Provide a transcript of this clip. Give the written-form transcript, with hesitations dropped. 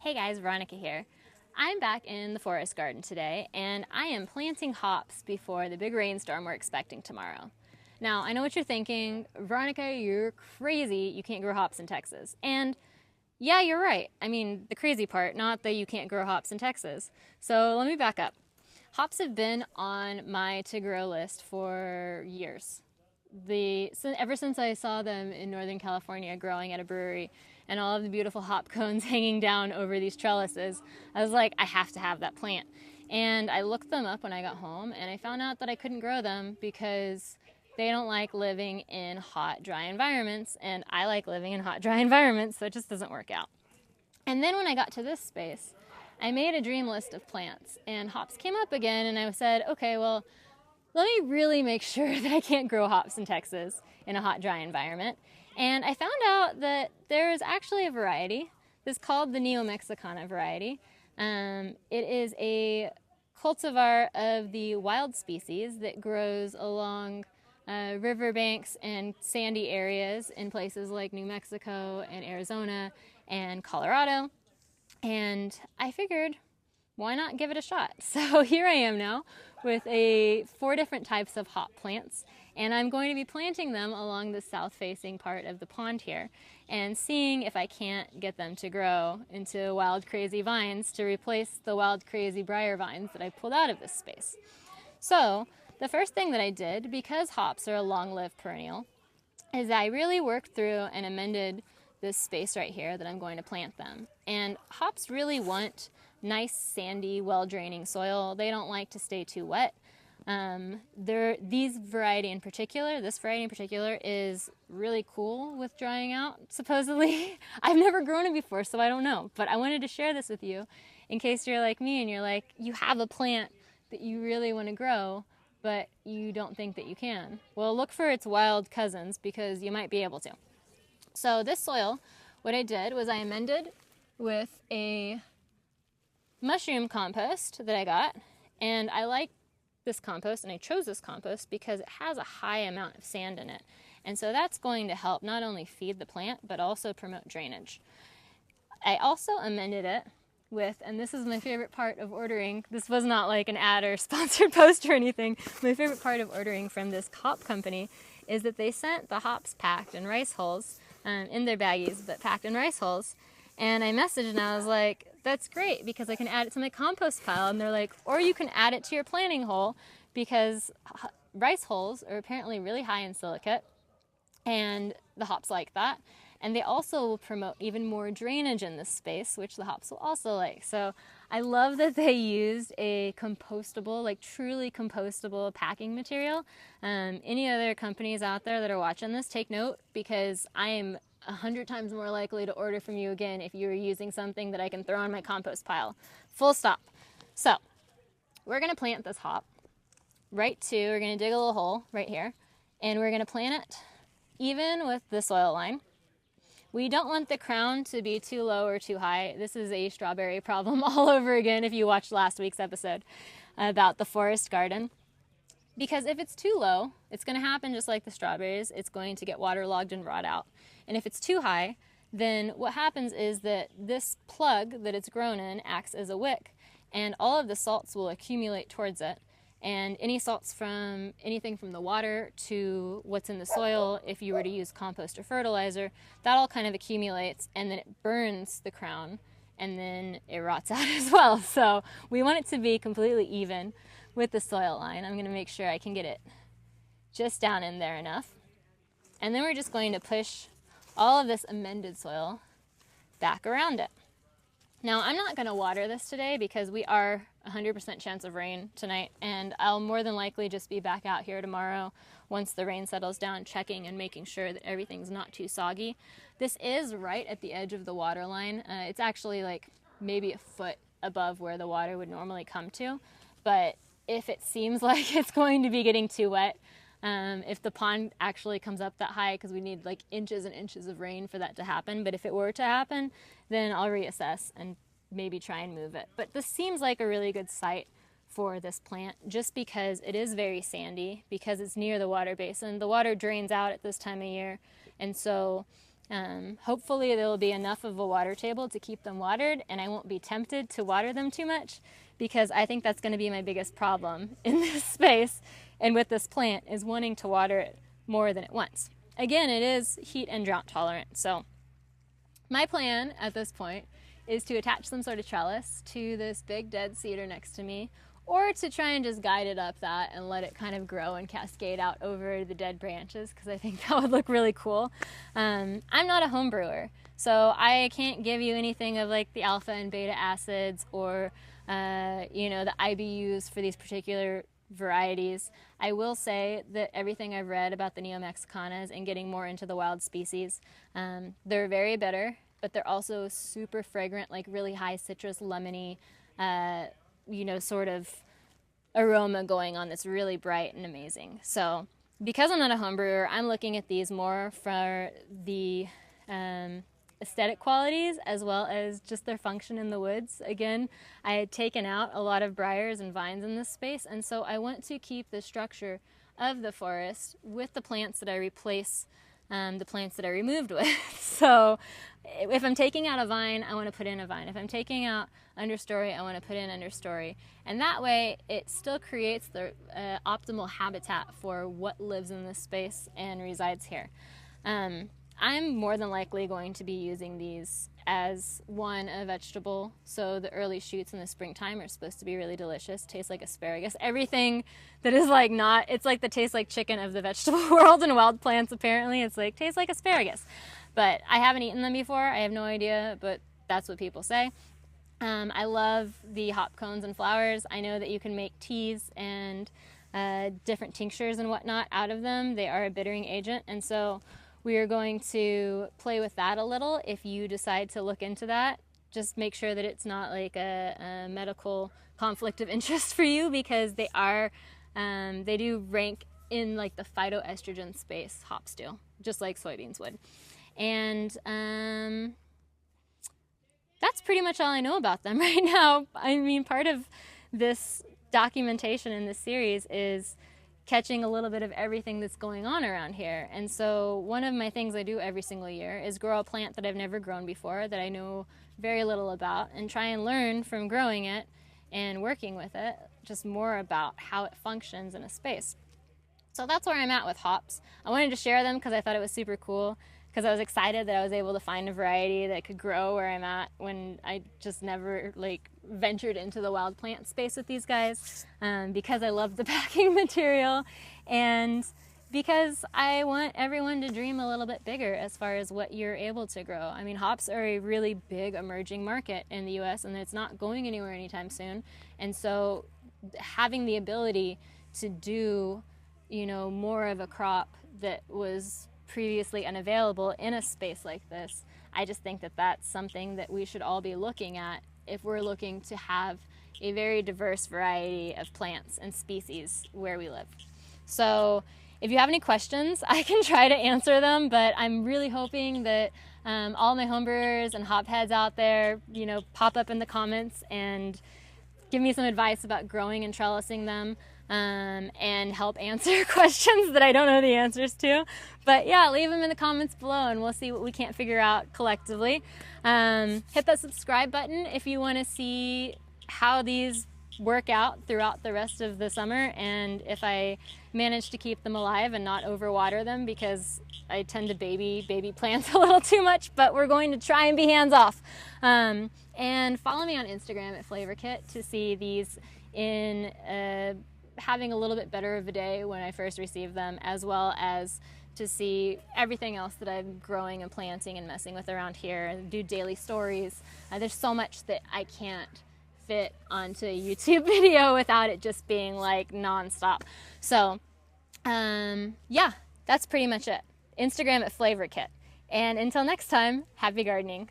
Hey guys, Veronica here. I'm back in the forest garden today and I am planting hops before the big rainstorm we're expecting tomorrow. Now, I know what you're thinking, Veronica, you're crazy, you can't grow hops in Texas. And yeah, you're right. I mean, the crazy part, not that you can't grow hops in Texas. So let me back up. Hops have been on my to grow list for years. Ever since I saw them in Northern California growing at a brewery and all of the beautiful hop cones hanging down over these trellises, I was like, I have to have that plant. And I looked them up when I got home and I found out that I couldn't grow them because they don't like living in hot, dry environments, and I like living in hot, dry environments, so it just doesn't work out. And then when I got to this space, I made a dream list of plants, and hops came up again, and I said, okay, well, let me really make sure that I can't grow hops in Texas in a hot, dry environment. And I found out that there is actually a variety. This is called the Neomexicana variety. It is a cultivar of the wild species that grows along riverbanks and sandy areas in places like New Mexico and Arizona and Colorado. And I figured, why not give it a shot? So here I am now with 4 different types of hop plants, and I'm going to be planting them along the south-facing part of the pond here and seeing if I can't get them to grow into wild crazy vines to replace the wild crazy briar vines that I pulled out of this space. So the first thing that I did, because hops are a long-lived perennial, is I really worked through and amended this space right here that I'm going to plant them. And hops really want nice, sandy, well-draining soil. They don't like to stay too wet. This variety in particular is really cool with drying out, supposedly. I've never grown it before, so I don't know. But I wanted to share this with you in case you're like me and you're like, you have a plant that you really want to grow, but you don't think that you can. Well, look for its wild cousins because you might be able to. So this soil, what I did was I amended with a mushroom compost that I got, and I like this compost, and I chose this compost because it has a high amount of sand in it, and so that's going to help not only feed the plant but also promote drainage. I also amended it with, and this is my favorite part of ordering, this was not like an ad or sponsored post or anything, my favorite part of ordering from this hop company is that they sent the hops packed in rice hulls, in their baggies, but packed in rice hulls. And I messaged and I was like, that's great because I can add it to my compost pile. And they're like, or you can add it to your planting hole because rice hulls are apparently really high in silicate and the hops like that. And they also will promote even more drainage in this space, which the hops will also like. So I love that they used a compostable, like truly compostable packing material. Any other companies out there that are watching this, take note because I am 100 times more likely to order from you again if you are using something that I can throw on my compost pile. Full stop. So we're going to plant this hop we're going to dig a little hole right here, and we're going to plant it even with the soil line. We don't want the crown to be too low or too high. This is a strawberry problem all over again if you watched last week's episode about the forest garden. Because if it's too low, it's going to happen just like the strawberries. It's going to get waterlogged and rot out. And if it's too high, then what happens is that this plug that it's grown in acts as a wick, and all of the salts will accumulate towards it. And any salts from anything from the water to what's in the soil, if you were to use compost or fertilizer, that all kind of accumulates and then it burns the crown and then it rots out as well. So we want it to be completely even with the soil line. I'm going to make sure I can get it just down in there enough. And then we're just going to push all of this amended soil back around it. Now, I'm not going to water this today because we are 100% chance of rain tonight, and I'll more than likely just be back out here tomorrow once the rain settles down, checking and making sure that everything's not too soggy. This is right at the edge of the water line. It's actually like maybe a foot above where the water would normally come to, but if it seems like it's going to be getting too wet, if the pond actually comes up that high, because we need like inches and inches of rain for that to happen, but if it were to happen, then I'll reassess and maybe try and move it. But this seems like a really good site for this plant just because it is very sandy, because it's near the water basin. The water drains out at this time of year, and so Hopefully there will be enough of a water table to keep them watered, and I won't be tempted to water them too much, because I think that's going to be my biggest problem in this space and with this plant, is wanting to water it more than it wants. Again, it is heat and drought tolerant, so my plan at this point is to attach some sort of trellis to this big dead cedar next to me, or to try and just guide it up that and let it kind of grow and cascade out over the dead branches, because I think that would look really cool. I'm not a home brewer, so I can't give you anything of like the alpha and beta acids or the IBUs for these particular varieties. I will say that everything I've read about the Neomexicanas and getting more into the wild species, they're very bitter, but they're also super fragrant, like really high citrus, lemony, sort of aroma going on that's really bright and amazing. So because I'm not a home brewer, I'm looking at these more for the aesthetic qualities as well as just their function in the woods. Again, I had taken out a lot of briars and vines in this space, and so I want to keep the structure of the forest with the plants that I replace the plants that I removed with. So if I'm taking out a vine, I want to put in a vine. If I'm taking out understory, I want to put in understory. And that way it still creates the optimal habitat for what lives in this space and resides here. I'm more than likely going to be using these as a vegetable. So the early shoots in the springtime are supposed to be really delicious, taste like asparagus. Everything that is like not, it's like the taste like chicken of the vegetable world and wild plants apparently. It's like, tastes like asparagus. But I haven't eaten them before. I have no idea, but that's what people say. I love the hop cones and flowers. I know that you can make teas and different tinctures and whatnot out of them. They are a bittering agent, and so we are going to play with that a little. If you decide to look into that, just make sure that it's not like a medical conflict of interest for you, because they are, they do rank in like the phytoestrogen space, hops do, just like soybeans would. And that's pretty much all I know about them right now. I mean, part of this documentation in this series is catching a little bit of everything that's going on around here. And so one of my things I do every single year is grow a plant that I've never grown before, that I know very little about, and try and learn from growing it and working with it, just more about how it functions in a space. So that's where I'm at with hops. I wanted to share them because I thought it was super cool, because I was excited that I was able to find a variety that could grow where I'm at when I just never ventured into the wild plant space with these guys, because I love the packing material and because I want everyone to dream a little bit bigger as far as what you're able to grow. I mean, hops are a really big emerging market in the US, and it's not going anywhere anytime soon. And so having the ability to do, more of a crop that was previously unavailable in a space like this, I just think that that's something that we should all be looking at if we're looking to have a very diverse variety of plants and species where we live. So if you have any questions, I can try to answer them, but I'm really hoping that all my homebrewers and hop heads out there, pop up in the comments and give me some advice about growing and trellising them, and help answer questions that I don't know the answers to. But yeah, leave them in the comments below and we'll see what we can't figure out collectively. Hit that subscribe button if you want to see how these work out throughout the rest of the summer, and if I manage to keep them alive and not overwater them, because I tend to baby plants a little too much, but we're going to try and be hands off. And follow me on Instagram at FlavorKit to see these in having a little bit better of a day when I first received them, as well as to see everything else that I'm growing and planting and messing with around here, and do daily stories. There's so much that I can't fit onto a YouTube video without it just being like nonstop. So yeah, that's pretty much it. Instagram at FlavorKit. And until next time, happy gardening.